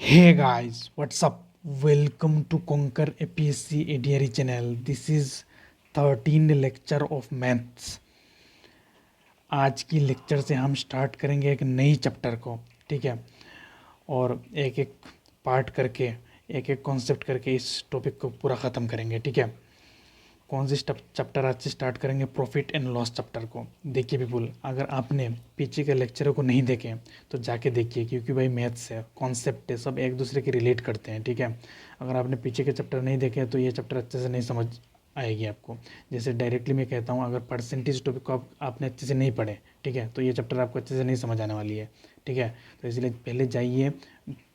Hey guys, what's up? Welcome to Conquer APSC ADRE channel. This is 13 lecture of maths. आज की lecture से हम start करेंगे एक नई चैप्टर को, ठीक है। और एक एक पार्ट करके, एक एक कॉन्सेप्ट करके इस टॉपिक को पूरा ख़त्म करेंगे, ठीक है। कौन सी चैप्टर आज से स्टार्ट करेंगे? प्रॉफिट एंड लॉस चैप्टर को। देखिए पीपुल, अगर आपने पीछे के लेक्चरों को नहीं देखे तो जाके देखिए, क्योंकि भाई मैथ्स है, कॉन्सेप्ट है, सब एक दूसरे के रिलेट करते हैं, ठीक है। अगर आपने पीछे के चैप्टर नहीं देखे तो ये चैप्टर अच्छे से नहीं समझ आएगी आपको। जैसे डायरेक्टली मैं कहता हूँ, अगर परसेंटेज टॉपिक को आपने अच्छे से नहीं पढ़े, ठीक है, तो ये चैप्टर आपको अच्छे से नहीं समझ आने वाली है, ठीक है। तो इसलिए पहले जाइए,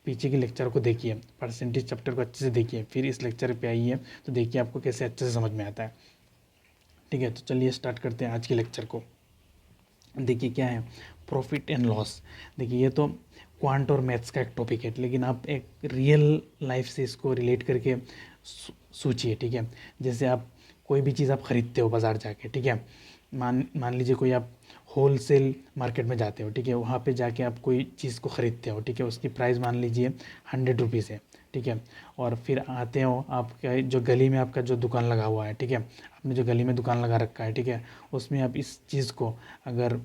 पीछे के लेक्चर को देखिए, परसेंटेज चैप्टर को अच्छे से देखिए, फिर इस लेक्चर पे आइए तो देखिए आपको कैसे अच्छे से समझ में आता है, ठीक है। तो चलिए स्टार्ट करते हैं आज के लेक्चर को। देखिए क्या है प्रॉफिट एंड लॉस। देखिए ये तो क्वांट और मैथ्स का एक टॉपिक है, लेकिन आप एक रियल लाइफ से इसको रिलेट करके सोचिए, ठीक है। जैसे आप कोई भी चीज़ आप ख़रीदते हो बाज़ार जाके, ठीक है। मान लीजिए कोई आप होल सेल मार्केट में जाते हो, ठीक है। वहाँ पे जाके आप कोई चीज़ को ख़रीदते हो, ठीक है। उसकी प्राइस मान लीजिए 100 रुपीज़ है, ठीक है। और फिर आते हो आपका जो गली में आपका जो दुकान लगा हुआ है, ठीक है, आपने जो गली में दुकान लगा रखा है, ठीक है, उसमें आप इस चीज़ को अगर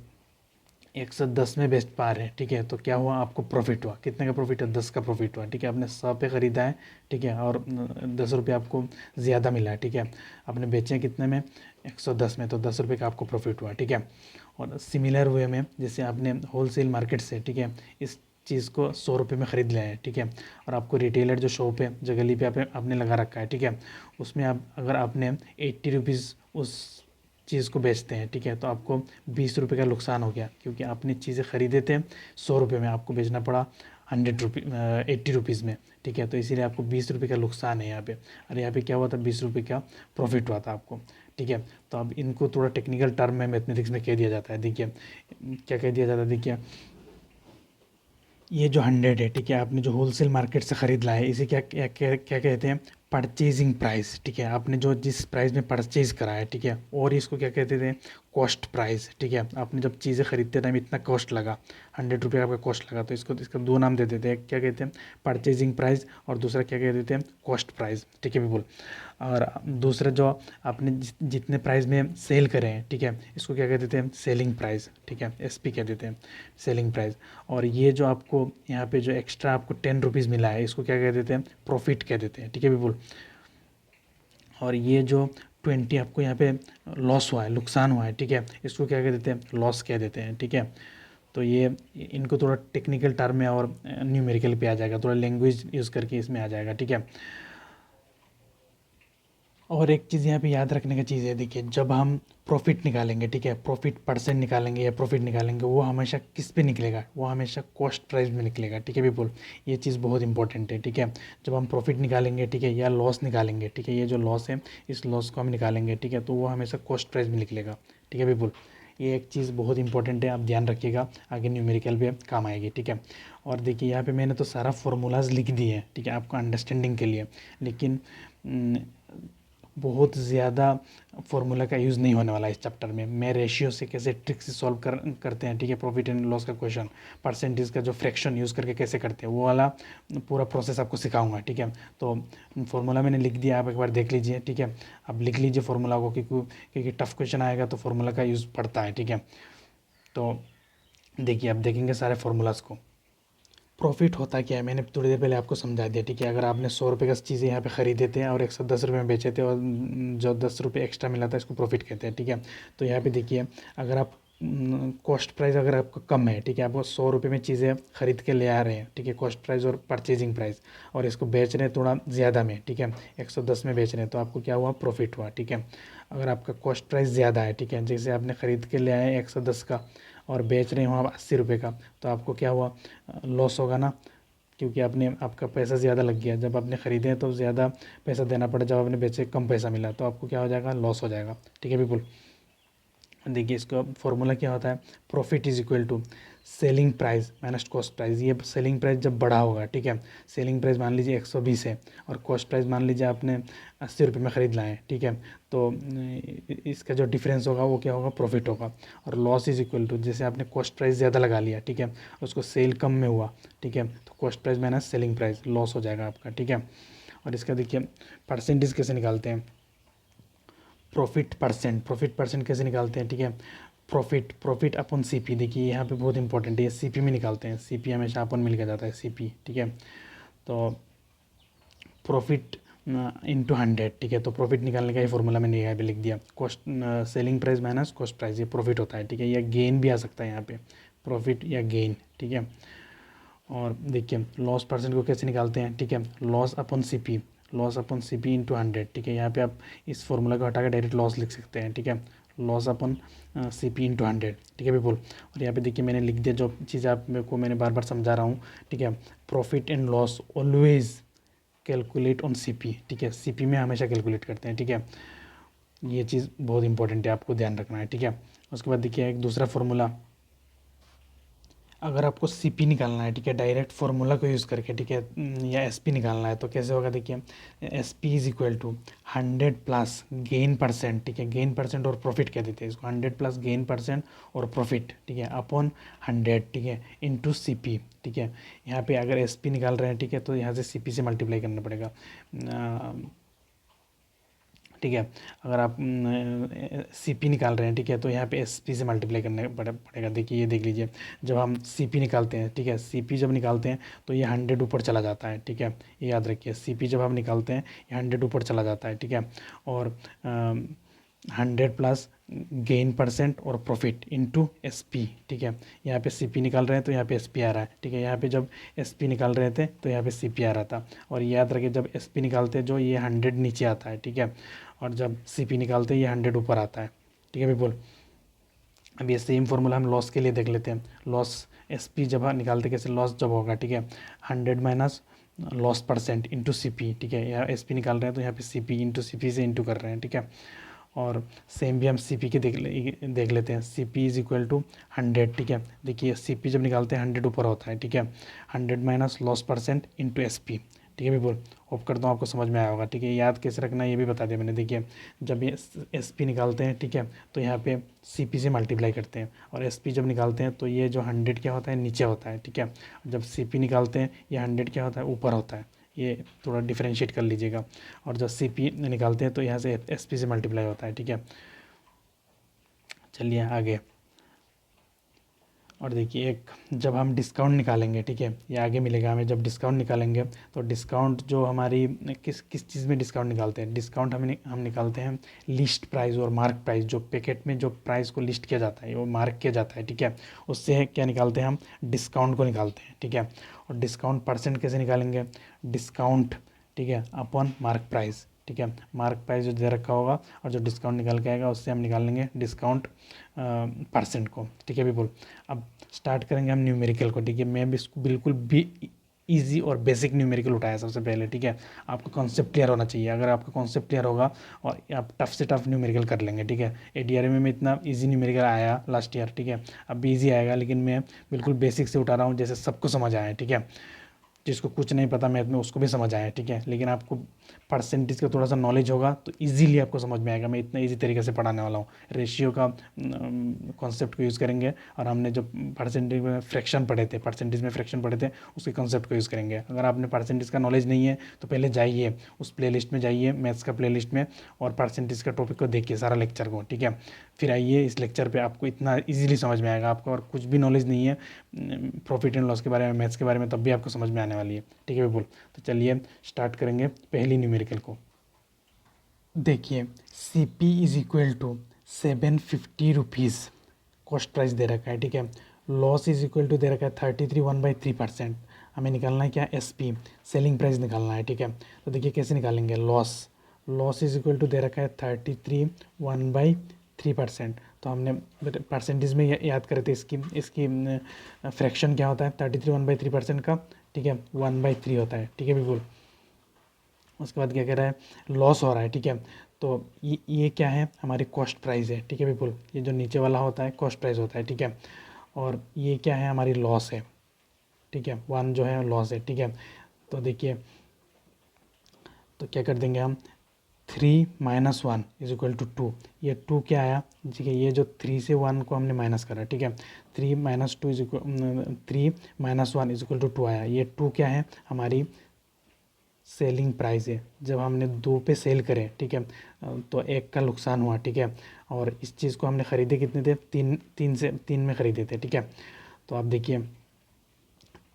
110 में बेच पा रहे हैं, ठीक है, तो क्या हुआ? आपको प्रॉफिट हुआ। कितने का प्रॉफिट है? 10 का प्रॉफिट हुआ, ठीक है। आपने 100 पे ख़रीदा है, ठीक है, और 10 रुपये आपको ज़्यादा मिला है, ठीक है। आपने बेचे कितने में? 110 में, तो 10 रुपये का आपको प्रॉफिट हुआ, ठीक है। और सिमिलर वे में जैसे आपने होल सेल मार्केट से, ठीक है, इस चीज़ को 100 रुपये में ख़रीद लिया है, ठीक है। और आपको रिटेलर जो शॉप है, जो गली पे आपने लगा रखा है, ठीक है, उसमें आप अगर आपने 80 रुपीज़ उस चीज़ को बेचते हैं, ठीक है, तो आपको 20 रुपये का नुकसान हो गया, क्योंकि आपने चीज़ें ख़रीदे थे 100 रुपये में, आपको बेचना पड़ा 80 रुपीज़ में, ठीक है। तो इसीलिए आपको 20 रुपये का नुकसान है यहाँ पे, और यहाँ पे क्या हुआ था? 20 रुपये का प्रॉफिट हुआ था आपको, ठीक है। तो अब इनको थोड़ा टेक्निकल टर्म में मैथमेटिक्स में कह दिया जाता है। देखिए क्या कह दिया जाता है, देखिए ये जो 100 है, ठीक है, आपने जो होलसेल मार्केट से ख़रीद लाया है, इसे क्या क्या क्या क्या कहते हैं? परचेजिंग प्राइस, ठीक है। आपने जो जिस प्राइस में परचेज करा है, ठीक है, और इसको क्या कहते थे? कॉस्ट प्राइस, ठीक है। आपने जब चीज़ें ख़रीदते टाइम इतना कॉस्ट लगा, 100 रुपये आपका कॉस्ट लगा, तो इसका दो नाम दे देते हैं। क्या कहते हैं? परचेजिंग प्राइस, और दूसरा क्या कह देते हैं? कॉस्ट प्राइस, ठीक है बिल्कुल। और दूसरा जो आपने जितने प्राइस में सेल करें हैं, ठीक है, इसको क्या कह देते हैं? सेलिंग प्राइस, ठीक है, एसपी कह देते हैं, सेलिंग प्राइस। और ये जो आपको यहाँ पे जो एक्स्ट्रा आपको 10 रुपीज़ मिला है, इसको क्या कह देते हैं? प्रॉफिट कह देते हैं, ठीक है बिल्कुल। और ये जो 20 आपको यहाँ पे लॉस हुआ है, नुकसान हुआ है, ठीक है, इसको क्या कह देते हैं? लॉस कह देते हैं, ठीक है। तो ये इनको थोड़ा टेक्निकल टर्म में और न्यूमेरिकल पे आ जाएगा, थोड़ा लैंग्वेज यूज़ करके इसमें आ जाएगा, ठीक है। और एक चीज़ यहाँ पे याद रखने की चीज़ है, देखिए जब हम प्रॉफिट निकालेंगे, ठीक है, प्रॉफिट परसेंट निकालेंगे या प्रॉफिट निकालेंगे, वो हमेशा किस पे निकलेगा? वो हमेशा कॉस्ट प्राइस में निकलेगा, ठीक है पीपल। ये चीज़ बहुत इंपॉर्टेंट है, ठीक है। जब हम प्रॉफिट निकालेंगे, ठीक है, या लॉस निकालेंगे, ठीक है, ये जो लॉस है, इस लॉस को हम निकालेंगे, ठीक है, तो वो हमेशा कॉस्ट प्राइस में निकलेगा, ठीक है पीपल। ये एक चीज़ बहुत इंपॉर्टेंट है, आप ध्यान रखिएगा, आगे न्यूमेरिकल पे काम आएगी, ठीक है। और देखिए यहाँ पे मैंने तो सारा फार्मूलाज लिख दिए हैं, ठीक है, आपको अंडरस्टैंडिंग के लिए, लेकिन बहुत ज़्यादा फार्मूला का यूज़ नहीं होने वाला है इस चैप्टर में। मैं रेशियो से कैसे ट्रिक से सॉल्व करते हैं, ठीक है, प्रॉफिट एंड लॉस का क्वेश्चन, परसेंटेज का जो फ्रैक्शन यूज़ करके कैसे करते हैं, वो वाला पूरा प्रोसेस आपको सिखाऊंगा, ठीक है। तो फार्मूला मैंने लिख दिया, आप एक बार देख लीजिए, ठीक है। आप लिख लीजिए फार्मूला को, क्योंकि टफ क्वेश्चन आएगा तो फार्मूला का यूज़ पड़ता है, ठीक है। तो देखिए, आप देखेंगे सारे फार्मूलाज को। प्रॉफिट होता क्या है, मैंने थोड़ी देर पहले आपको समझा दिया, ठीक है। अगर आपने 100 रुपये का चीज़ें यहाँ पे ख़रीदे थे और 110 रुपये में बेचे थे, और जो 10 रुपये एक्स्ट्रा मिला था, इसको प्रॉफिट कहते हैं, ठीक है। तो यहाँ पे देखिए, अगर आप कॉस्ट प्राइस अगर आपका कम है, ठीक है, आप 100 रुपये में चीज़ें ख़रीद के ले आ रहे हैं, ठीक है, कॉस्ट प्राइस और परचेजिंग प्राइस, और इसको बेच रहे हैं थोड़ा ज़्यादा में, ठीक है, 110 में बेच रहे हैं, तो आपको क्या हुआ? प्रॉफिट हुआ, ठीक है। अगर आपका कॉस्ट प्राइस ज़्यादा है, ठीक है, जैसे आपने ख़रीद के ले आए 110 का और बेच रहे हैं वहाँ 80 रुपये का, तो आपको क्या हुआ? लॉस होगा ना, क्योंकि आपका पैसा ज़्यादा लग गया। जब आपने ख़रीदे तो ज़्यादा पैसा देना पड़ा, जब आपने बेचे कम पैसा मिला, तो आपको क्या हो जाएगा? लॉस हो जाएगा, ठीक है बिल्कुल। देखिए इसका फॉर्मूला क्या होता है? Profit is equal to selling price minus cost price, ये सेलिंग प्राइस जब बड़ा होगा, ठीक है, सेलिंग प्राइस मान लीजिए 120 है और कॉस्ट प्राइस मान लीजिए आपने 80 रुपये में ख़रीद लाए, ठीक है, तो इसका जो डिफरेंस होगा वो क्या होगा, प्रॉफिट होगा। और लॉस इज इक्वल टू, जैसे आपने कॉस्ट प्राइस ज़्यादा लगा लिया, ठीक है, उसको सेल कम में हुआ, ठीक है, तो cost price minus selling price, loss हो जाएगा आपका, ठीक है। और इसका देखिए परसेंटेज कैसे निकालते हैं, प्रॉफिट परसेंट कैसे निकालते हैं, ठीक है, प्रॉफिट अपन सीपी, देखिए यहाँ पे बहुत इंपॉर्टेंट है, ये सीपी में निकालते हैं, सीपी हमेशा अपन मिल के जाता है सीपी, ठीक है। तो प्रॉफिट इंटू 100, ठीक है, तो प्रॉफिट निकालने का ये फॉर्मूला मैंने यहाँ पे लिख दिया, cost selling price minus cost price, ये प्रॉफिट होता है, ठीक है, या गेन भी आ सकता है यहाँ पे, प्रॉफिट या गेन, ठीक है। और देखिए लॉस परसेंट को कैसे निकालते हैं, ठीक है, लॉस अपन सीपी इंटू 100, ठीक है, यहाँ पे आप इस फॉर्मूला को हटा के डायरेक्ट लॉस लिख सकते हैं, ठीक है, लॉस अपन सीपी इंटू 100, ठीक है पीपल। और यहाँ पे देखिए मैंने लिख दिया जो चीज़ आप मेरे को मैंने बार बार समझा रहा हूँ, ठीक है, profit and loss always calculate on CP, ठीक है, सीपी में हमेशा कैलकुलेट करते हैं, ठीक है, ये चीज़ बहुत इंपॉर्टेंट है, आपको ध्यान रखना है, ठीक है। उसके बाद देखिए एक दूसरा फॉर्मूला, अगर आपको सीपी निकालना है, ठीक है, डायरेक्ट फार्मूला को यूज़ करके, ठीक है, या एसपी निकालना है, तो कैसे होगा, देखिए SP is equal to 100 plus gain percent, ठीक है, गेन परसेंट और प्रॉफिट कह देते हैं इसको, 100 प्लस गेन परसेंट और प्रॉफिट, ठीक है, अपॉन 100, ठीक है, इंटू सीपी, ठीक है। यहाँ पे अगर एसपी निकाल रहे हैं, ठीक है, तो यहाँ से सीपी से मल्टीप्लाई करना पड़ेगा, ठीक है। अगर आप सीपी निकाल रहे हैं, ठीक है, तो यहाँ पे एसपी से मल्टीप्लाई करना पड़ेगा। देखिए ये देख लीजिए, जब हम सीपी निकालते हैं, ठीक है, सीपी जब निकालते हैं तो ये 100 ऊपर चला जाता है, ठीक है, ये याद रखिए, सीपी जब हम निकालते हैं ये 100 ऊपर चला जाता है, ठीक है। और 100 प्लस गेन परसेंट और प्रॉफिट इंटू एसपी, ठीक है, यहाँ पे सीपी निकाल रहे हैं तो यहाँ पे एसपी आ रहा है, ठीक है, यहाँ पे जब एसपी निकाल रहे थे तो यहाँ पे सीपी आ रहा था। और याद रखिए जब एसपी निकालते हैं जो ये 100 नीचे आता है, ठीक है, और जब सीपी निकालते हैं ये 100 ऊपर आता है, ठीक है पीपल। अब ये सेम फार्मूला हम लॉस के लिए देख लेते हैं, लॉस एसपी जब निकालते कैसे, लॉस जब होगा, ठीक है, 100 minus loss percent into CP, ठीक है, यहाँ एसपी निकाल रहे हैं तो यहाँ पे सीपी इंटू सीपी से इंटू कर रहे हैं, ठीक है। और सेम भी हम सीपी के देख लेते हैं, सीपी इज इक्वल टू 100, ठीक है, देखिए सीपी जब निकालते हैं 100 ऊपर होता है, ठीक है, 100 minus loss percent into SP, ठीक है पीपल। होप करता हूँ आपको समझ में आया होगा, ठीक है, याद कैसे रखना है ये भी बता दिया मैंने। देखिए जब ये एसपी निकालते हैं, ठीक है, तो यहाँ पे सीपी से मल्टीप्लाई करते हैं, और एसपी जब निकालते हैं तो ये जो 100 क्या होता है नीचे होता है, ठीक है, जब सीपी निकालते हैं ये 100 क्या होता है ऊपर होता है, ये थोड़ा डिफरेंशिएट कर लीजिएगा। और जब सीपी निकालते हैं तो यहाँ से एसपी से मल्टीप्लाई होता है, ठीक है। चलिए आगे, और देखिए एक जब हम डिस्काउंट निकालेंगे, ठीक है, ये आगे मिलेगा हमें, जब डिस्काउंट निकालेंगे तो डिस्काउंट जो हमारी किस चीज़ में डिस्काउंट निकालते हैं, डिस्काउंट हम निकालते हैं लिस्ट प्राइस और मार्क प्राइस, जो पैकेट में जो प्राइस को लिस्ट किया जाता है वो मार्क किया जाता है, ठीक है, उससे क्या निकालते हैं हम, डिस्काउंट को निकालते हैं, ठीक है। और डिस्काउंट परसेंट कैसे निकालेंगे, डिस्काउंट, ठीक है, अपॉन मार्क प्राइस, ठीक है, मार्क प्राइस जो दे रखा होगा और जो डिस्काउंट निकल के आएगा उससे हम निकाल लेंगे डिस्काउंट परसेंट को, ठीक है पीपल। अब स्टार्ट करेंगे हम न्यूमेरिकल को, ठीक है, मैं भी इसको बिल्कुल भी इजी और बेसिक न्यूमेरिकल उठाया सबसे पहले, ठीक है, आपका कॉन्सेप्ट क्लियर होना चाहिए, अगर आपका कॉन्सेप्ट क्लियर होगा और आप टफ से टफ न्यूमेरिकल कर लेंगे, ठीक है। एडीआरएम में इतना इजी न्यूमेरिकल आया लास्ट ईयर, ठीक है, अब भी ईजी आएगा, लेकिन मैं बिल्कुल बेसिक से उठा रहा हूँ जैसे सबको समझ आया, ठीक है, जिसको कुछ नहीं पता मैथ में उसको भी समझ आया, ठीक है, लेकिन आपको परसेंटेज का थोड़ा सा नॉलेज होगा तो इजीली आपको समझ में आएगा, मैं इतना इजी तरीके से पढ़ाने वाला हूँ। रेशियो का कॉन्सेप्ट को यूज़ करेंगे, और हमने जो परसेंटेज में फ्रैक्शन पढ़े थे, उसके कॉन्सेप्ट को यूज़ करेंगे। अगर आपने परसेंटेज का नॉलेज नहीं है तो पहले जाइए उस प्लेलिस्ट में, जाइए मैथ्स का प्लेलिस्ट में, और परसेंटेज का टॉपिक को देखिए सारा लेक्चर को, ठीक है, फिर आइए इस लेक्चर पे, आपको इतना इजीली समझ में आएगा। आपको और कुछ भी नॉलेज नहीं है प्रॉफिट एंड लॉस के बारे में, मैथ्स के बारे में, तब भी आपको समझ में आने वाली है, ठीक है बिल्कुल। तो चलिए स्टार्ट करेंगे पहली न्यूमेरिकल को। देखिए C P is equal to 750 rupees cost price दे रखा है, ठीक है, लॉस इज इक्वल टू दे रखा है 33 1/3%। हमें निकालना है क्या, एस पी, सेलिंग प्राइस निकालना है, ठीक है। तो देखिए कैसे निकालेंगे, लॉस इज इक्वल टू दे रखा है 33 1/3%। तो हमने परसेंटेज में याद करे थे, इसकी फ्रैक्शन क्या होता है 33 1/3% का, ठीक है, 1/3 होता है, ठीक है बिल्कुल। उसके बाद क्या कह रहा है, लॉस हो रहा है, ठीक है, तो ये क्या है, हमारी कॉस्ट प्राइस है, ठीक है बिल्कुल, ये जो नीचे वाला होता है कॉस्ट प्राइस होता है, ठीक है। और ये क्या है, हमारी लॉस है, ठीक है, 1 जो है लॉस है, ठीक है। तो देखिए, तो क्या कर देंगे हम, 3 - 1 इज इक्वल टू 2। ये 2 क्या आया, ठीक है, ये जो 3 से 1 को हमने माइनस करा, ठीक है, 3 - 2 is equal 3 - 1 is equal to 2 आया। ये 2 क्या है, हमारी सेलिंग प्राइस है, जब हमने 2 पे सेल करें, ठीक है, तो 1 का नुकसान हुआ, ठीक है। और इस चीज़ को हमने ख़रीदे कितने थे, 3 में ख़रीदे थे, ठीक है। तो आप देखिए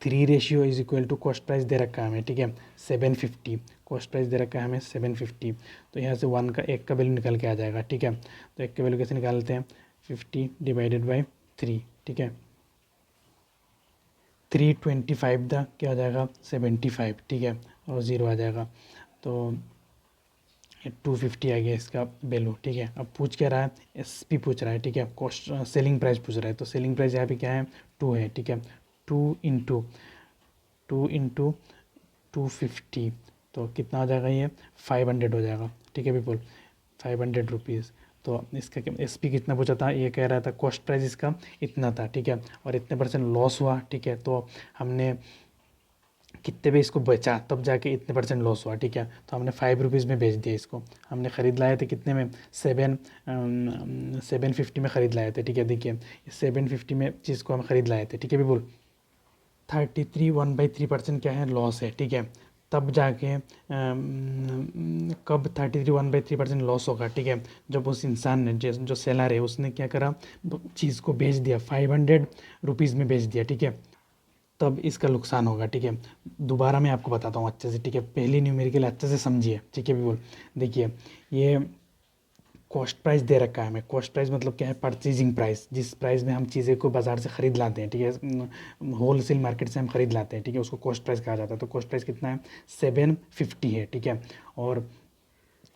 3 ratio is equal to cost price दे रखा है हमें, ठीक है, 750 कॉस्ट प्राइस दे रखा है हमें 750। तो यहाँ से 1 का वैल्यू निकल के आ जाएगा, ठीक है। तो 1 का वैल्यू कैसे निकालते हैं, 50 डिवाइडेड बाई 3, ठीक है, 325 द क्या आ जाएगा, 75, ठीक है, और 0 आ जाएगा। तो 250 आ गया इसका वैल्यू, ठीक है। अब पूछ क्या रहा है, एसपी पूछ रहा है, ठीक है, कॉस्ट सेलिंग प्राइस पूछ रहा है। तो सेलिंग प्राइस यहाँ पे क्या है, 2 है, ठीक है, 2 इंटू 250, तो कितना हो जाएगा, ये 500 हो जाएगा, ठीक है पीपल, 500 रुपीज़। तो इसका एस पी कितना पूछा था, ये कह रहा था कॉस्ट प्राइस इसका इतना था, ठीक है, और इतने % लॉस हुआ, ठीक है। तो हमने कितने पे इसको बेचा, तब जाके इतने % लॉस हुआ, ठीक है। तो हमने 5 रुपीज़ में बेच दिया इसको। हमने ख़रीद लाए थे कितने में, 750 में ख़रीद लाए थे, ठीक है। देखिए 750 में चीज़ को हम ख़रीद लाए थे, ठीक है बिल्कुल। 33 1/3% क्या है, लॉस है, ठीक है। तब जाके कब 33 1/3% लॉस होगा, ठीक है, जब उस इंसान ने, जो सेलर है, उसने क्या करा, चीज़ को बेच दिया, 500 रुपीज़ में बेच दिया, ठीक है, तब इसका नुकसान होगा, ठीक है। दोबारा मैं आपको बताता हूँ अच्छे से, ठीक है, पहली न्यूमेरिकल अच्छे से समझिए, ठीक है बिल्कुल। देखिए ये कॉस्ट प्राइस दे रखा है हमें, कॉस्ट प्राइस मतलब क्या है, परचेजिंग प्राइस, जिस प्राइस में हम चीज़ें को बाज़ार से ख़रीद लाते हैं, ठीक है, होल सेल मार्केट से हम ख़रीद लाते हैं, ठीक है, उसको कॉस्ट प्राइस कहा जाता है। तो कॉस्ट प्राइस कितना है, 750 है, ठीक है। और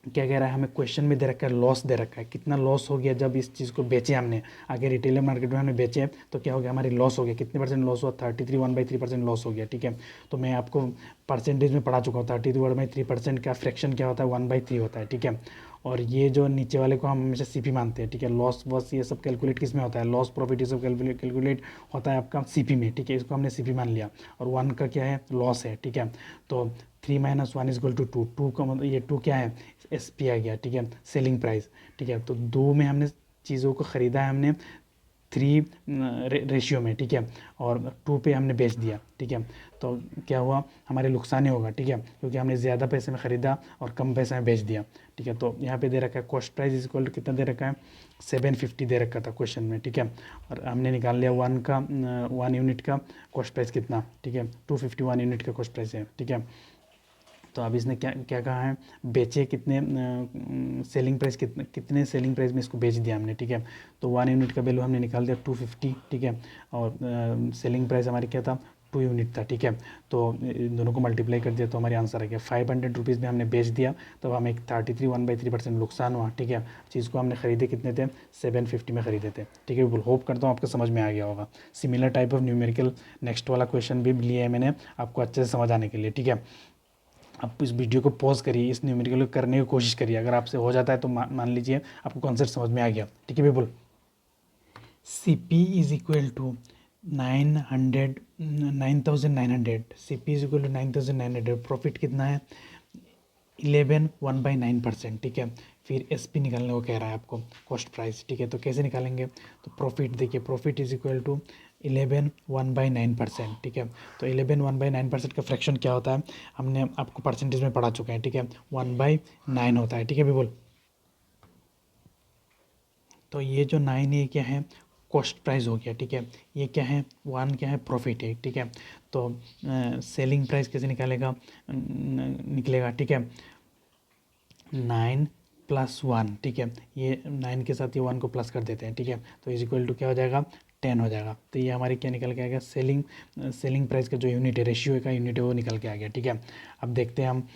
क्या कह रहा है, हमें क्वेश्चन में दे रखा है, लॉस दे रखा है, कितना लॉस हो गया जब इस चीज़ को बेचे हमने, आगे रिटेलर मार्केट में हमने बेचे, तो क्या हो गया, हमारी लॉस हो गया, कितने % लॉस हुआ, 33 1/3% लॉस हो गया, ठीक है। तो मैं आपको परसेंटेज में पढ़ा चुका हूँ, 33 1/3% का फ्रैक्शन क्या होता है, 1/3 होता है, ठीक है। और ये जो नीचे वाले को हम हमेशा सीपी मानते हैं, ठीक है, लॉस वॉस ये सब कैलकुलेट किस में होता है, लॉस प्रॉफिट ये सब कैलकुलेट होता है आपका सीपी में, ठीक है, इसको हमने सीपी मान लिया। और 1 का क्या है, लॉस है, ठीक है। तो 3 - 1 इज इक्वल टू 2, 2 का मतलब ये 2 क्या है, एस पी आ गया, ठीक है, सेलिंग प्राइस, ठीक है। तो 2 में हमने चीज़ों को ख़रीदा है हमने 3 रेशियो में, ठीक है, और 2 पे हमने बेच दिया, ठीक है। तो क्या हुआ, हमारे नुकसान ही होगा, ठीक है, क्योंकि हमने ज़्यादा पैसे में ख़रीदा और कम पैसे में बेच दिया, ठीक है। तो यहाँ पे दे रखा है cost price is equal to कितना दे रखा है, 750 दे रखा था क्वेश्चन में, ठीक है। और हमने निकाल लिया 1 यूनिट का कॉस्ट प्राइस कितना, ठीक है, 251 यूनिट का कॉस्ट प्राइस है, ठीक है। तो अब इसने क्या क्या कहा है, बेचे कितने, सेलिंग प्राइस कितने सेलिंग प्राइस में इसको बेच दिया हमने, ठीक है। तो 1 यूनिट का वैल्यू हमने निकाल दिया 250, ठीक है, और सेलिंग प्राइस हमारी क्या था, 2 यूनिट था, ठीक है। तो इन दोनों को मल्टीप्लाई कर दिया तो हमारी आंसर आ गया 500 रुपीज़ में हमने बेच दिया, तब हमें 33 1/3% नुकसान हुआ, ठीक है। चीज़ को हमने ख़रीदे कितने थे, 750 में ख़रीदे थे, ठीक है। बिल्कुल होप करता हूँ आपको समझ में आ गया होगा। Similar type of numerical next वाला क्वेश्चन भी लिया है मैंने आपको अच्छे से समझ आने के लिए, ठीक है। आप इस वीडियो को पॉज करिए, इस न्यूमेरिकल को करने की कोशिश करिए, अगर आपसे हो जाता है तो मान लीजिए आपको कॉन्सेप्ट समझ में आ गया, ठीक है बिल्कुल। C P is equal to 9,900, C P is equal to 9,900, profit कितना है, 11 1/9%, ठीक है। फिर एस पी निकालने को कह रहा है आपको, कॉस्ट प्राइस, ठीक है। तो कैसे निकालेंगे, तो प्रॉफिट देखिए, प्रॉफिट इज इक्वल टू 11 1/9%, ठीक है। तो 11 1/9% का फ्रैक्शन क्या होता है, हमने आपको परसेंटेज में पढ़ा चुके हैं, ठीक है, 1/9 होता है, ठीक है बिल्कुल। तो ये जो 9 है क्या है, कॉस्ट प्राइस हो गया, ठीक है। ये क्या है, 1 क्या है, प्रॉफिट है, ठीक है। तो सेलिंग प्राइस कैसे निकलेगा, ठीक है, 9 + 1, ठीक है, ये 9 के साथ ये 1 को प्लस कर देते हैं, ठीक है। तो इज इक्वल टू क्या हो जाएगा, 10 हो जाएगा। तो ये हमारी क्या निकल के आएगा, सेलिंग प्राइस का जो यूनिट है, रेशियो का यूनिट है, वो निकल के आ गया, ठीक है। अब देखते हैं हम,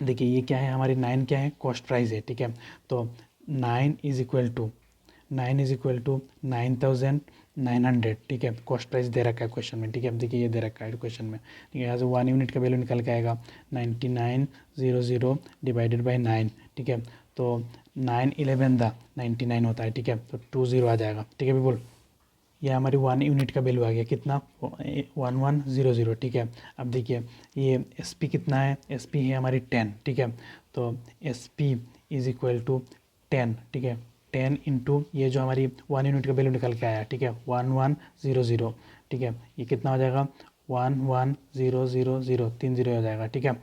देखिए ये क्या है, हमारी 9 क्या है, कॉस्ट प्राइस है, ठीक है। तो 9 इज इक्वल टू 9,900, ठीक है, कॉस्ट प्राइस दे रखा है क्वेश्चन में, ठीक है। अब देखिए ये दे रखा है क्वेश्चन में, ठीक है, यहाँ से 1 यूनिट का वैल्यू निकल के आएगा 9900 डिवाइडेड बाई 9, ठीक है। तो 9 11 द 99 होता है, ठीक है। तो 20 आ जाएगा, ठीक है बिल्कुल। ये हमारी 1 यूनिट का वैल्यू आ गया कितना 1100, ठीक है। अब देखिए ये एस पी कितना है, एस पी है हमारी 10, ठीक है। तो S P is equal to 10, ठीक है। 10 इंटू ये जो हमारी 1 यूनिट का वैल्यू निकल के आया, ठीक है 1100, ठीक है। ये कितना हो जाएगा 11000, 3 0 हो जाएगा, ठीक है।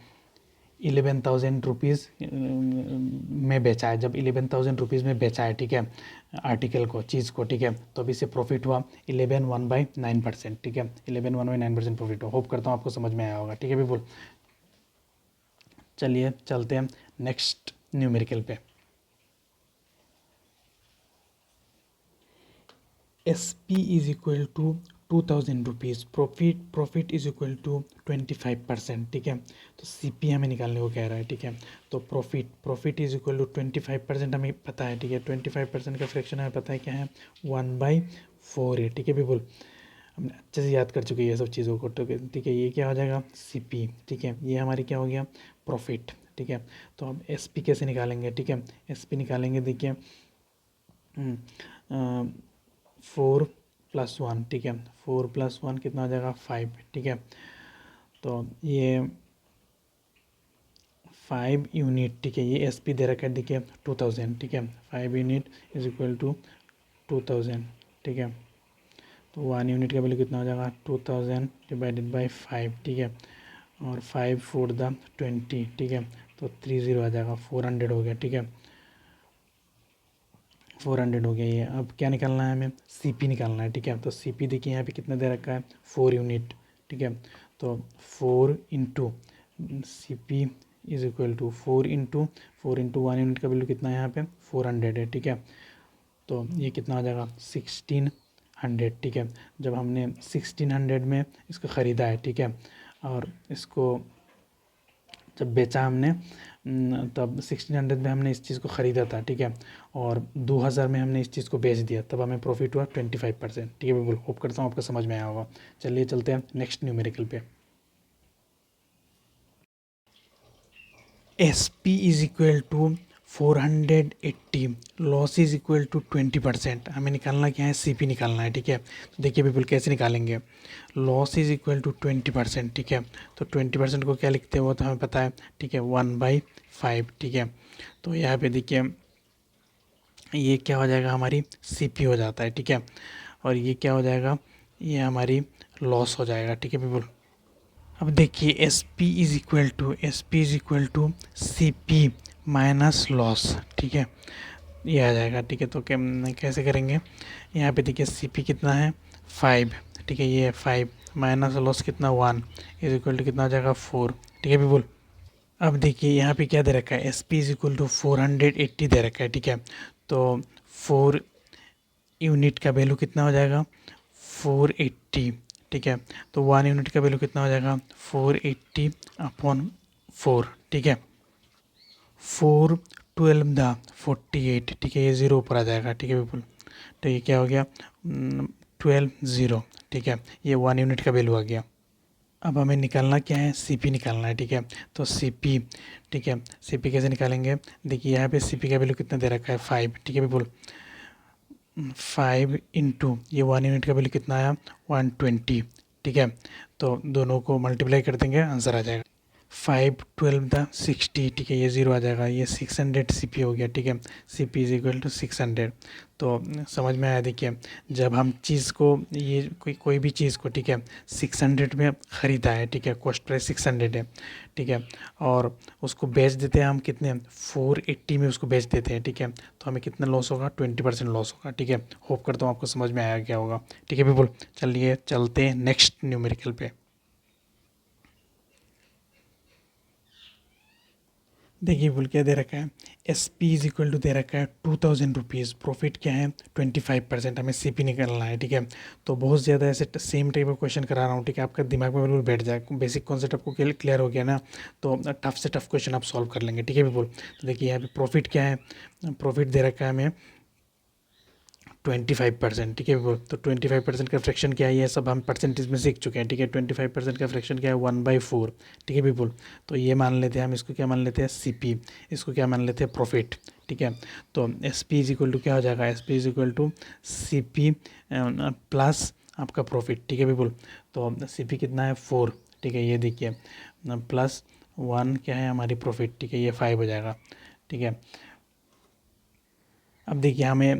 11,000 रुपीज़ में बेचा है, जब 11,000 रुपीज़ में बेचा है, ठीक है, आर्टिकल को, चीज़ को, ठीक है। तो अभी से प्रॉफिट हुआ 11/9%, ठीक है। 11/9% प्रॉफिट हुआ। होप करता हूँ आपको समझ में आया होगा, ठीक है बिल्कुल। चलिए चलते हैं नेक्स्ट न्यूमेरिकल पे। S P is equal to 2,000 rupees, profit is equal to 25%, ठीक है। तो सी पी हमें निकालने को कह रहा है, ठीक है। तो प्रॉफिट इज इक्वल टू 25% हमें पता है, ठीक है। 25% का फ्रैक्शन हमें पता है क्या है 1/4 है, ठीक है बिल्कुल। हमने अच्छे से याद कर चुके हैं ये सब चीज़ों को, ठीक है। ये क्या हो जाएगा सी पी, ठीक है। ये हमारी क्या हो गया प्रॉफिट, ठीक है। तो अब एस पी कैसे निकालेंगे, ठीक है। एस पी निकालेंगे, देखिए 4+1, ठीक है। 4+1 कितना हो जाएगा 5, ठीक है। तो ये 5 यूनिट, ठीक है। ये एस पी दे रखा है, देखिए 2000, ठीक है। 5 यूनिट इज इक्वल टू 2000, ठीक है। तो 1 यूनिट का वैल्यू कितना हो जाएगा 2000 डिवाइडेड बाई 5, ठीक है। और 5 4 द 20, ठीक है। तो 30 आ जाएगा, 400 हो गया, ठीक है। 400 हो गया ये। अब क्या निकालना है हमें सी पी निकालना है, ठीक है। तो सी पी देखिए यहाँ पे कितना दे रखा है 4 यूनिट, ठीक है। तो 4 into C P is equal to 4 into 1 unit का वैल्यू कितना है यहाँ पे 400 है, ठीक है। तो ये कितना हो जाएगा 1600, ठीक है। जब हमने 1600 में इसको ख़रीदा है, ठीक है, और इसको जब बेचा हमने तब 1600 में हमने इस चीज़ को ख़रीदा था, ठीक है। और 2000 में हमने इस चीज़ को बेच दिया, तब हमें प्रॉफिट हुआ 25%, ठीक है बिल्कुल। होप करता हूँ आपको समझ में आया होगा। चलिए चलते हैं नेक्स्ट न्यूमेरिकल पे। S P is equal to 480, loss is equal to 20%। हमें निकालना क्या है सी पी निकालना है, ठीक है। तो देखिए बिल्कुल कैसे निकालेंगे, लॉस इज इक्वल टू 20%, ठीक है। तो 20% को क्या लिखते हैं वो तो हमें पता है, ठीक है 1/5, ठीक है। तो यहाँ पे देखिए ये क्या हो जाएगा हमारी सी पी हो जाता है, ठीक है। और ये क्या हो जाएगा ये हमारी लॉस हो जाएगा, ठीक है बिल्कुल। अब देखिए S P is equal to C P minus loss, ठीक है। ये आ जाएगा, ठीक है। तो कैसे करेंगे, यहाँ पे देखिए सी पी कितना है 5, ठीक है। ये 5 माइनस लॉस कितना 1 इज इक्वल टू कितना आ जाएगा 4, ठीक है बिल्कुल। अब देखिए यहाँ पे क्या दे रखा है S P is equal to 480 दे रखा है, ठीक है। तो 4 यूनिट का वैल्यू कितना हो जाएगा 480, ठीक है। तो 1 यूनिट का वैल्यू कितना हो जाएगा 480/4, ठीक है। 412 द 48, ठीक है। ये 0 ऊपर आ जाएगा, ठीक है बिल्कुल। तो ये क्या हो गया 12 0, ठीक है। ये 1 यूनिट का वैल्यू आ गया। अब हमें निकालना क्या है सी पी निकालना है, ठीक है। तो सी पी, ठीक है। सी पी कैसे निकालेंगे, देखिए यहाँ पे सी पी का वैल्यू कितना दे रखा है 5, ठीक है बिल्कुल। 5 इंटू ये 1 यूनिट का वैल्यू कितना आया 120, ठीक है। तो दोनों को मल्टीप्लाई कर देंगे आंसर आ जाएगा 5 12 × 60, ठीक है। ये 0 आ जाएगा, ये 600 सी पी हो गया, ठीक है। C P is equal to 600। तो समझ में आया, देखिए जब हम चीज़ को ये कोई भी चीज़ को, ठीक है 600 में ख़रीदा है, ठीक है, कॉस्ट प्राइस 600 है, ठीक है। और उसको बेच देते हैं हम कितने 480 में उसको बेच देते हैं, ठीक है। तो हमें कितना लॉस होगा 20% लॉस होगा, ठीक है। होप करता हूँ आपको समझ में आया क्या होगा, ठीक है बिल्कुल। चलिए चलते हैं नेक्स्ट न्यूमेरिकल पे। देखिए बोल क्या दे रखा है S P is equal to दे रखा है 2,000 रुपीज़, प्रॉफिट क्या है 25%, हमें सी पी निकलना है, ठीक है। तो बहुत ज़्यादा ऐसे सेम टाइप ऑफ क्वेश्चन करा रहा हूँ, ठीक है। आपका दिमाग में बिल्कुल बैठ जाए, बेसिक कॉन्सेप्ट आपको क्लियर हो गया ना, तो टफ से टफ क्वेश्चन आप सॉल्व कर लेंगे, ठीक है बिल्कुल। तो देखिए यहाँ पे प्रॉफिट क्या है, प्रॉफिट दे रखा है हमें 25%, ठीक है बिल्कुल। तो 25% का फ्रैक्शन क्या है ये सब हम परसेंटेज में सीख चुके हैं, ठीक है। 25% का फ्रैक्शन क्या है 1/4, ठीक है बिल्कुल। तो ये मान लेते हैं हम, इसको क्या मान लेते हैं सी पी, इसको क्या मान लेते हैं प्रॉफिट, ठीक है। तो S P is equal to क्या हो जाएगा, S P is equal to C P plus आपका प्रॉफिट, ठीक है पीपल। तो सी पी कितना है 4, ठीक है, ये देखिए प्लस 1 क्या है हमारी प्रॉफिट, ठीक है, ये 5 हो जाएगा, ठीक है। अब देखिए हमें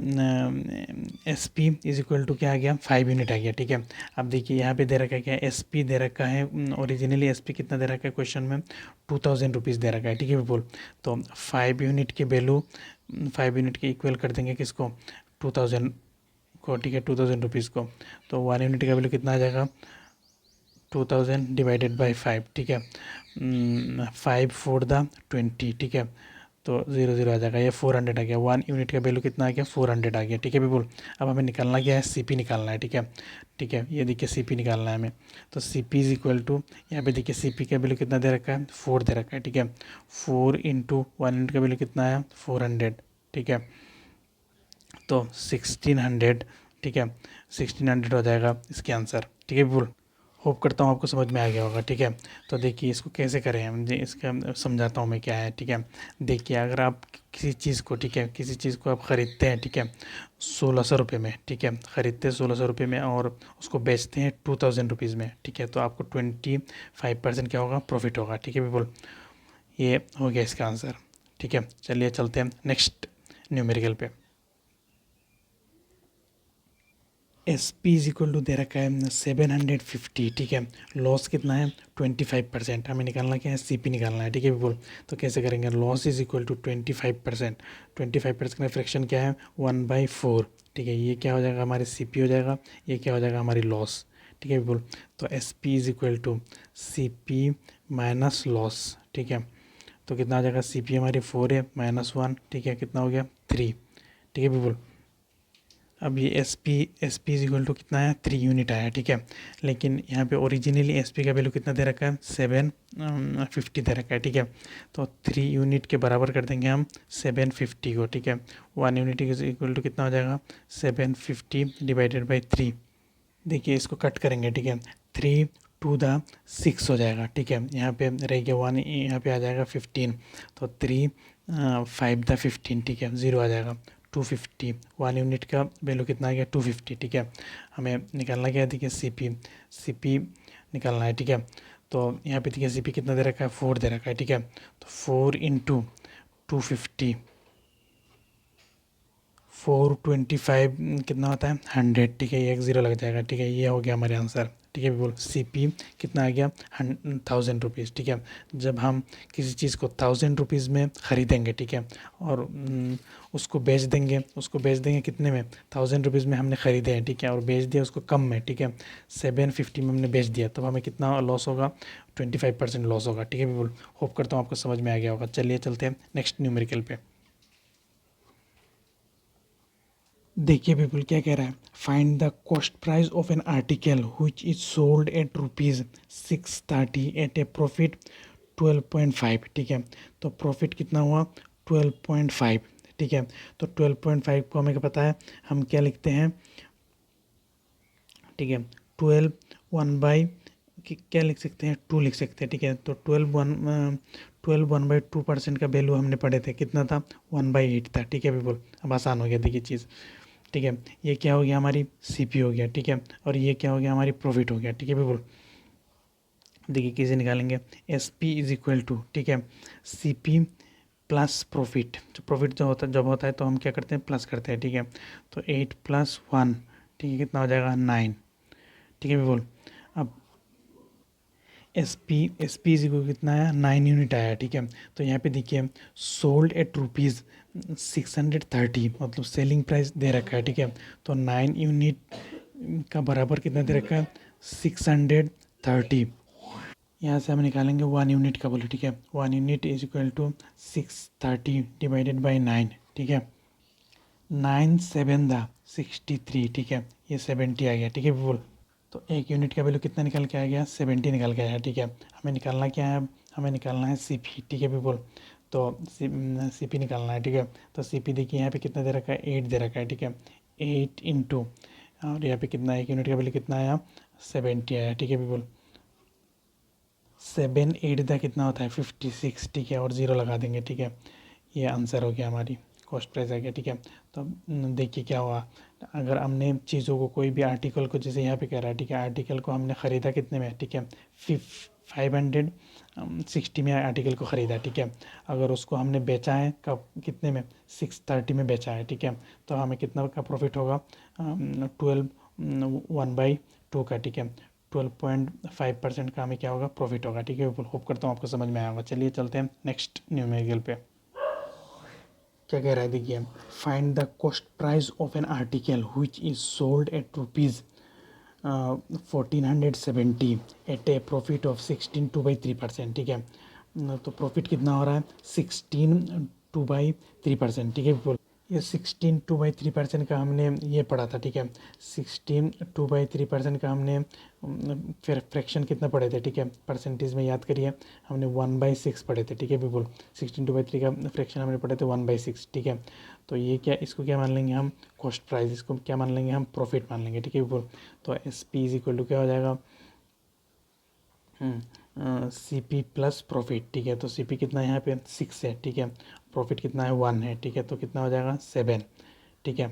S P is equal to क्या आ गया 5 यूनिट आ गया, ठीक है। अब देखिए यहाँ पे दे रखा है क्या, एस पी दे रखा है, ओरिजिनली एस पी कितना दे रखा है क्वेश्चन में 2000 रुपीज़ दे रखा है, ठीक है पीपल। तो 5 यूनिट के वैल्यू 5 यूनिट के इक्वल कर देंगे किसको 2000 को, ठीक है, 2000 रुपीज़ को। तो 1 यूनिट का वैल्यू कितना आ जाएगा 2000 डिवाइडेड बाई 5, ठीक है, 5 4 द 20, ठीक है। तो 0 0 आ जाएगा, ये 400 आ गया, 1 यूनिट का वैल्यू कितना आ गया 400 आ गया, ठीक है बिल्कुल। अब हमें निकालना क्या है, सीपी निकालना है, ठीक है, ठीक है, ये देखिए सीपी निकालना है हमें। तो सीपी इज इक्वल टू, यहाँ पे देखिए सीपी का वैल्यू कितना दे रखा है 4 दे रखा है, ठीक है। 4 इंटू 1 यूनिट का वैल्यू कितना आया 400, ठीक है। तो 1600, ठीक है, 1600 हो जाएगा इसके आंसर, ठीक है बिल्कुल। होप करता हूँ आपको समझ में आ गया होगा, ठीक है। तो देखिए इसको कैसे करें हम, इसका समझाता हूँ मैं क्या है, ठीक है। देखिए अगर आप किसी चीज़ को, ठीक है, किसी चीज़ को आप ख़रीदते हैं, ठीक है, 1600 रुपये में, ठीक है, ख़रीदते हैं 1600 रुपये में और उसको बेचते हैं 2000 रुपीज़ में, ठीक है, तो आपको 25% क्या होगा प्रॉफिट होगा, ठीक है बिल्कुल। ये हो गया इसका आंसर, ठीक है। चलिए चलते हैं नेक्स्ट न्यूमेरिकल पे। S P is equal to दे रखा है 750, ठीक है, लॉस कितना है 25%, हमें निकालना क्या है सी पी निकालना है, ठीक है बिल्कुल। तो कैसे करेंगे, लॉस इज इक्वल टू 25%, 25% का फ्रैक्शन क्या है 1/4, ठीक है, ये क्या हो जाएगा हमारे सी पी हो जाएगा, ये क्या हो जाएगा हमारी लॉस, ठीक है बिल्कुल। तो S P is equal to C P minus loss, ठीक है। तो कितना आ जाएगा, सी पी हमारी 4 है -1, ठीक है, कितना हो गया 3, ठीक है बिल्कुल। अब ये S P is equal to कितना है 3 यूनिट आया, ठीक है। लेकिन यहाँ पे ओरिजिनली एस पी का वैल्यू कितना दे रखा है 750 दे रखा है, ठीक है। तो 3 यूनिट के बराबर कर देंगे हम 750 को, ठीक है। 1 यूनिट इज इक्वल टू कितना हो जाएगा 750 डिवाइडेड बाई 3। देखिए इसको कट करेंगे, ठीक है, 3 टू द 6 हो जाएगा, ठीक है। यहाँ पे रह गया 1, यहाँ पे आ जाएगा 15, तो 3 5 द 15, ठीक है, 0 आ जाएगा 250। 1 यूनिट का वैल्यू कितना आ गया 250, ठीक है। हमें निकालना क्या है, देखिए सी पी निकालना है, ठीक है। तो यहाँ पे देखिए सी पी कितना दे रखा है 4 दे रखा है, ठीक है। तो 4 इंटू 250, 425 कितना होता है 100, ठीक है, ये एक ज़ीरो लग जाएगा, ठीक है, ये हो गया हमारे आंसर, ठीक है बिल्कुल। सी पी कितना आ गया 1000 रुपीज़, ठीक है। जब हम किसी चीज़ को 1000 रुपीज़ में ख़रीदेंगे, ठीक है, और उसको बेच देंगे कितने में 1000 रुपीज़ में हमने ख़रीदे हैं, ठीक है, और बेच दिया उसको कम में, ठीक है, 750 में हमने बेच दिया, तब हमें कितना लॉस होगा 25% लॉस होगा, ठीक है बिल्कुल। होप करता हूँ आपको समझ में आ गया होगा। चलिए चलते हैं नेक्स्ट न्यूमेरिकल पे। देखिए पीपल क्या कह रहा है, find the cost price of an article which is sold at ₹630 at a profit 12.5, ठीक है। तो प्रॉफिट कितना हुआ 12.5, ठीक है। तो 12.5 को हमें क्या पता है, हम क्या लिखते हैं, ठीक है, 12 1 क्या लिख सकते हैं 2 लिख सकते हैं, ठीक है। तो 12/2% का वैल्यू हमने पढ़े थे, कितना था 1/8 था, ठीक है बिल्कुल। अब आसान हो गया देखिए चीज़, ठीक है। ये क्या हो गया हमारी सीपी हो गया, ठीक है, और ये क्या हो गया हमारी प्रॉफिट हो गया, ठीक है बिल्कुल। देखिए कैसे निकालेंगे, S P is equal to, ठीक है, सी पी प्लस प्रॉफिट। जो प्रॉफिट जब होता है तो हम क्या करते हैं प्लस करते हैं, ठीक है। तो 8 + 1, ठीक है, कितना हो जाएगा 9, ठीक है बिल्कुल। अब एस पी इज इक्वल कितना आया 9 यूनिट आया, ठीक है। तो यहाँ पे देखिए सोल्ड एट ₹630, मतलब सेलिंग प्राइस दे रखा है, ठीक है। तो 9 यूनिट का बराबर कितना दे रखा है 630। यहाँ से हम निकालेंगे 1 यूनिट का बोले, ठीक है, 1 unit is equal to 630 divided by 9, ठीक है। 9 7 द 63, ठीक है, ये 70 आ गया, ठीक है बोल। तो 1 यूनिट का वैल्यू कितना निकल के आ गया 70 निकल के आया, ठीक है। हमें निकालना क्या है, हमें निकालना है सी पी, ठीक है पीपल। तो सी पी निकालना है, ठीक है। तो सी पी देखिए यहाँ पे कितना दे रखा है 8 दे रखा है, ठीक है, 8 इंटू, और यहाँ पे कितना 1 यूनिट का वैल्यू कितना आया 70 आया, ठीक है पीपल। 7 8 दा कितना होता है 56, ठीक है, और 0 लगा देंगे, ठीक है। ये आंसर हो गया हमारी कॉस्ट प्राइस आ गया, ठीक है। तो देखिए क्या हुआ, अगर हमने चीज़ों को, कोई भी आर्टिकल को, जैसे यहाँ पे कह रहा है, ठीक है, आर्टिकल को हमने ख़रीदा कितने में, ठीक है, 560 में आर्टिकल को ख़रीदा, ठीक है। अगर उसको हमने बेचा है कब, कितने में, 630 में बेचा है, ठीक है। तो हमें कितना का प्रॉफिट होगा, 12 1/2 का, ठीक है, 12.5% का हमें क्या होगा, प्रॉफिट होगा, ठीक है। होप करता हूँ आपको समझ में आया होगा। चलिए चलते हैं नेक्स्ट न्यूमेरिकल पे। क्या कह रहा है, देखिए, find the cost price of an article which is sold at rupees 1470 at a profit of 16 2/3%, ठीक है। तो प्रॉफिट कितना हो रहा है, 16 2/3%, ठीक है। ये 16 2/3% का हमने ये पढ़ा था, ठीक है। 16 2/3% का हमने फिर फ्रैक्शन कितना पढ़े थे, ठीक है, परसेंटेज में याद करिए, हमने 1/6 पढ़े थे, ठीक है। बिल्कुल 16 2/3 का फ्रैक्शन हमने पढ़े थे 1/6, ठीक है। तो ये क्या, इसको क्या मान लेंगे हम, कॉस्ट प्राइस, इसको क्या मान लेंगे हम, प्रॉफिट मान लेंगे, ठीक है। बिल्कुल, तो S P is equal to क्या हो जाएगा, सी पी प्लस प्रॉफिट, ठीक है। तो सी पी कितना है यहाँ पे 6 है, ठीक है, प्रॉफिट कितना है 1 है, ठीक है। तो कितना हो जाएगा 7, ठीक है।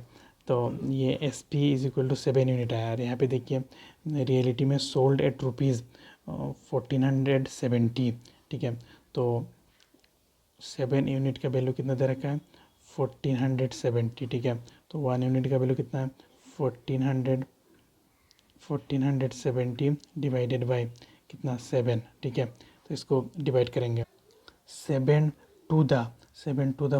तो ये S P is equal to 7 unit आया। और यहाँ पे देखिए रियलिटी में सोल्ड एट रुपीज़ 1470, ठीक है। तो 7 यूनिट का वैल्यू कितना दे रखा है, 1470, ठीक है। तो 1 यूनिट का वैल्यू कितना है, 1470 डिवाइडेड बाई कितना 7, ठीक है। तो इसको डिवाइड करेंगे, 7 टू द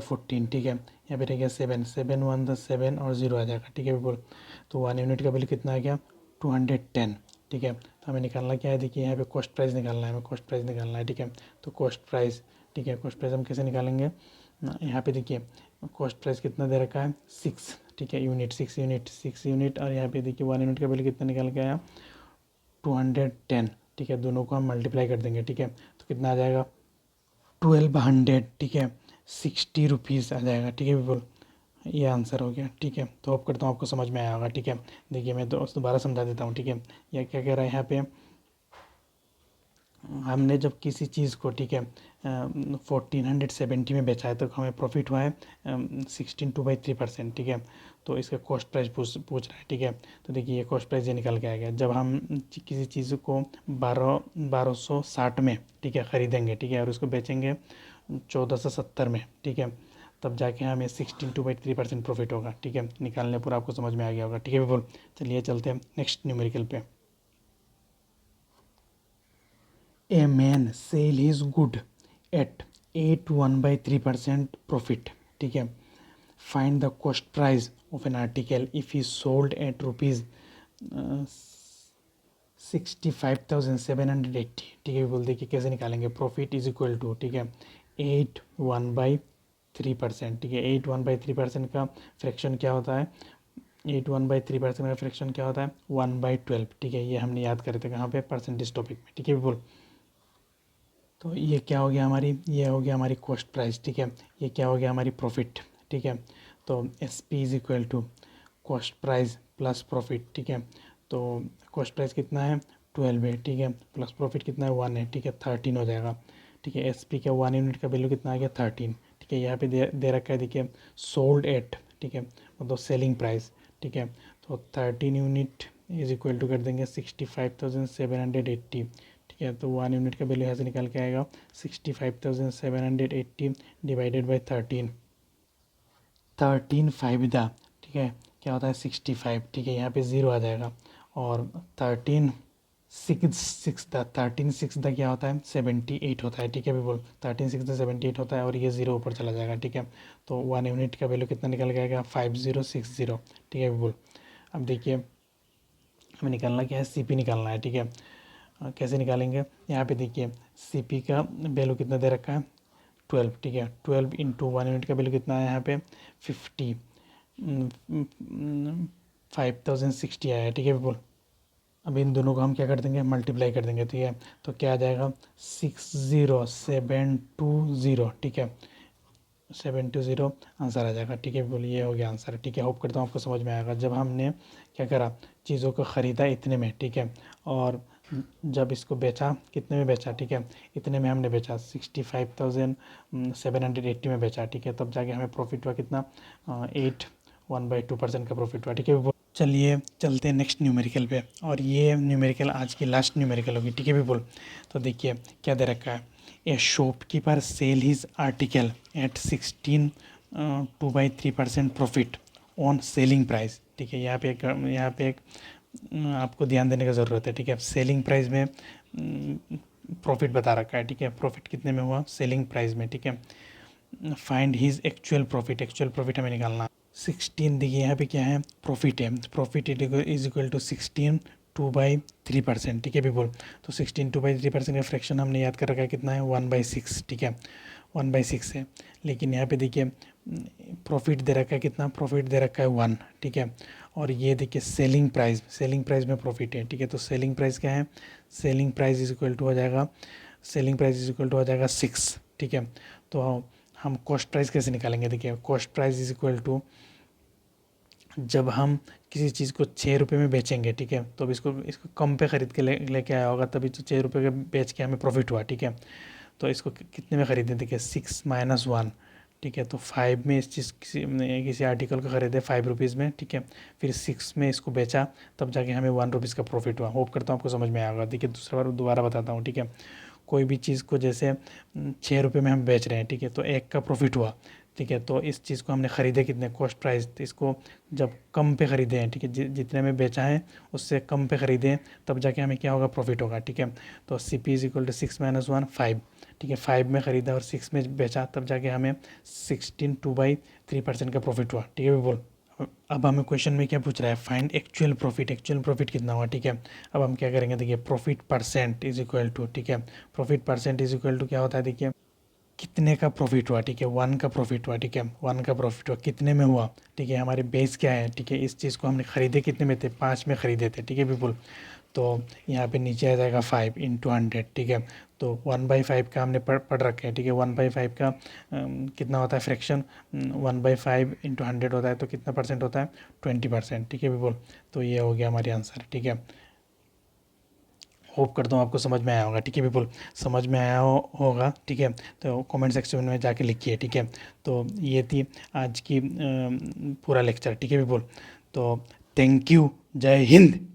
14, ठीक है। यहाँ पे रह गया 7, 7 1 द 7 और 0 आ जाएगा, ठीक है। बिल्कुल, तो 1 यूनिट का वैल्यू कितना आ गया, 210, ठीक है। तो हमें निकालना क्या है, देखिए यहाँ पे कॉस्ट प्राइस निकालना है, हमें कॉस्ट प्राइस निकालना है, ठीक है। तो कॉस्ट प्राइस, ठीक है, कॉस्ट प्राइस हम कैसे निकालेंगे, यहाँ पे देखिए कॉस्ट प्राइस कितना दे रखा है 6, ठीक है, यूनिट 6 यूनिट। और यहाँ पे देखिए 1 यूनिट का वैल्यू कितना निकाल के आया 210, ठीक है। दोनों को हम मल्टीप्लाई कर देंगे, ठीक है। तो कितना आ जाएगा 1200, ठीक है, 60 रुपीज़ आ जाएगा, ठीक है। बिल्कुल ये आंसर हो गया, ठीक है। तो होप करता हूँ आपको समझ में आया होगा, ठीक है। देखिए मैं दोबारा समझा देता हूँ, ठीक है। यह क्या कह रहा है यहाँ पे, हमने जब किसी चीज़ को, ठीक है, 1470 में बेचा है तो हमें प्रॉफिट हुआ है 16 2/3%, ठीक है। तो इसका कॉस्ट प्राइस पूछ रहा है, ठीक है। तो देखिए ये कॉस्ट प्राइस ये निकल के आ गया, जब हम किसी चीज़ को 1260 में, ठीक है, ख़रीदेंगे, ठीक है, और उसको बेचेंगे 1470 में, ठीक है, तब जाके हमें 16 2/3% प्रॉफिट होगा, ठीक है। निकालने पर आपको समझ में आ गया होगा, ठीक है। बिल्कुल, चलिए चलते हैं नेक्स्ट न्यूमेरिकल पे। A man sell his good at 8 1/3% profit, ठीक है। Find the cost price of an article if he sold at rupees 65,780, ठीक है। बोल देखिए कैसे निकालेंगे, प्रॉफिट इज इक्वल टू, ठीक है, 8 1/3%, ठीक है। 8 1/3% का फ्रैक्शन क्या होता है, 8 1/3% का फ्रैक्शन क्या होता है 1/12, ठीक है। ये हमने याद करे थे कहाँ पे, परसेंटेज टॉपिक में, ठीक है। बिल्कुल, तो ये क्या हो गया हमारी, ये हो गया हमारी कॉस्ट प्राइस, ठीक है। ये क्या हो गया हमारी प्रॉफिट, ठीक है। तो S P is equal to cost price plus profit, ठीक है। तो कॉस्ट प्राइस कितना है 12 है, ठीक है, प्लस प्रॉफिट कितना है 1 है, ठीक है, 13 हो जाएगा, ठीक है। एस पी का 1 यूनिट का वैल्यू कितना आ गया 13, ठीक है। यहाँ पे दे रखा है देखिए सोल्ड एट, ठीक है, मतलब सेलिंग प्राइस, ठीक है। तो 13 यूनिट इज इक्वल टू कर देंगे 65,780, ठीक है। तो 1 यूनिट का वैल्यू यहाँ से निकाल के आएगा 65,780 डिवाइडेड बाई 13, 13 5 दा, ठीक है, क्या होता है 65, ठीक है। यहाँ पे 0 आ जाएगा, और 13 6 दा, 13 6 दा क्या होता है 78 होता है, ठीक है। बिल्कुल 13 6 दा 78 होता है, और ये 0 ऊपर चला जाएगा, ठीक है। तो 1 यूनिट का वैल्यू कितना निकल के आएगा 5060, ठीक है। बिल्कुल, अब देखिए हमें निकालना क्या है, सी पी निकालना है, ठीक है। कैसे निकालेंगे, यहाँ पे देखिए सी पी का वैल्यू कितना दे रखा है 12, ठीक है। 12 इंटू 1 यूनिट का वैल्यू कितना है यहाँ पे 50, 5060 आया है, ठीक है। बिल्कुल, अब इन दोनों को हम क्या कर देंगे, मल्टीप्लाई कर देंगे, ठीक है। तो क्या आ जाएगा 60720, ठीक है, 720 आंसर आ जाएगा, ठीक है। बिल्कुल ये हो गया आंसर, ठीक है। होप करता हूँ आपको समझ में आएगा। जब हमने क्या करा, चीज़ों को ख़रीदा इतने में, ठीक है, और जब इसको बेचा, कितने में बेचा, ठीक है, इतने में हमने बेचा 65,780 में बेचा, ठीक है, तब जाके हमें प्रॉफिट हुआ कितना, 1/2% का प्रॉफिट हुआ, ठीक है। चलिए चलते हैं नेक्स्ट न्यूमेरिकल पे, और ये न्यूमेरिकल आज की लास्ट न्यूमेरिकल होगी, ठीक है पीपल। तो देखिए क्या दे रखा है, a shopkeeper sell his article at 2/3% profit on selling price, ठीक है। यहाँ पे एक आपको ध्यान देने का ज़रूरत है, ठीक है। सेलिंग प्राइस में प्रॉफिट बता रखा है, ठीक है, प्रॉफिट कितने में हुआ सेलिंग प्राइस में, ठीक है। Find his actual profit, actual profit हमें निकालना 16, देखिए यहाँ पे क्या है, प्रॉफिट है, प्रॉफिट इज इक्वल टू 16 2/3%, ठीक है पीपल। तो 16 2/3% का फ्रैक्शन हमने याद कर रखा है कितना है, 1/6, ठीक है, 1/6 है। लेकिन यहाँ पे देखिए प्रॉफिट दे रखा है कितना, प्रॉफिट दे रखा है 1, ठीक है। और ये देखिए सेलिंग प्राइस में प्रॉफिट है, ठीक है। तो सेलिंग प्राइस क्या है, selling price is equal to हो जाएगा, selling price is equal to हो जाएगा 6, ठीक है। तो हम कॉस्ट प्राइस कैसे निकालेंगे, देखिए cost price is equal to, जब हम किसी चीज़ को 6 रुपये में बेचेंगे, ठीक है, तो अब इसको कम पे ख़रीद के लेके आया होगा, तभी तो 6 रुपये का बेच के हमें प्रॉफिट हुआ, ठीक है। तो इसको कितने में ख़रीदे, देखिए 6 - 1, ठीक है। तो 5 में इस चीज़ किसी आर्टिकल को ख़रीदे 5 रुपीज़ में, ठीक है, फिर 6 में इसको बेचा, तब जाके हमें 1 रुपीज़ का प्रॉफिट हुआ। होप करता हूँ आपको समझ में आएगा। देखिए दूसरा बार दोबारा बताता हूँ, ठीक है। कोई भी चीज़ को जैसे 6 रुपये में हम बेच रहे हैं, ठीक है, तो 1 का प्रॉफिट हुआ, ठीक है। तो इस चीज़ को हमने ख़रीदे कितने, कॉस्ट प्राइस, तो इसको जब कम पे ख़रीदे हैं, ठीक है, जितने में बेचा है उससे कम पे ख़रीदे हैं, तब जाके हमें क्या होगा, प्रॉफिट होगा, ठीक है। तो CP इज इक्वल टू 6 - 1 5, ठीक है, 5 में ख़रीदा और 6 में बेचा, तब जाके हमें 16 2/3% का प्रॉफिट हुआ, ठीक है। बोल अब हमें क्वेश्चन में क्या पूछ रहा है, find actual profit, actual profit कितना हुआ, ठीक है। अब हम क्या करेंगे, देखिए profit percent is equal to, ठीक है, profit percent is equal to क्या होता है, देखिए कितने का प्रॉफिट हुआ, ठीक है, 1 का प्रॉफिट हुआ, ठीक है, 1 का प्रॉफिट हुआ, कितने में हुआ, ठीक है, हमारे बेस क्या है, ठीक है, इस चीज़ को हमने ख़रीदे कितने में थे, 5 में ख़रीदे थे, ठीक है पीपल। तो यहाँ पे नीचे आ जाएगा 5 × 100, ठीक है। तो 1/5 का हमने पढ़ रखे हैं, ठीक है, 1/5 का कितना होता है फ्रैक्शन, 1/5 × 100 होता है, तो कितना परसेंट होता है, 20%, ठीक है पीपल। तो ये हो गया हमारी आंसर, ठीक है। होप करता हूँ आपको समझ में आया होगा, ठीक है पीपल, समझ में आया होगा, ठीक है। तो कमेंट सेक्शन में जाके लिखिए, ठीक है। तो ये थी आज की पूरा लेक्चर, ठीक है पीपल। तो थैंक यू, जय हिंद।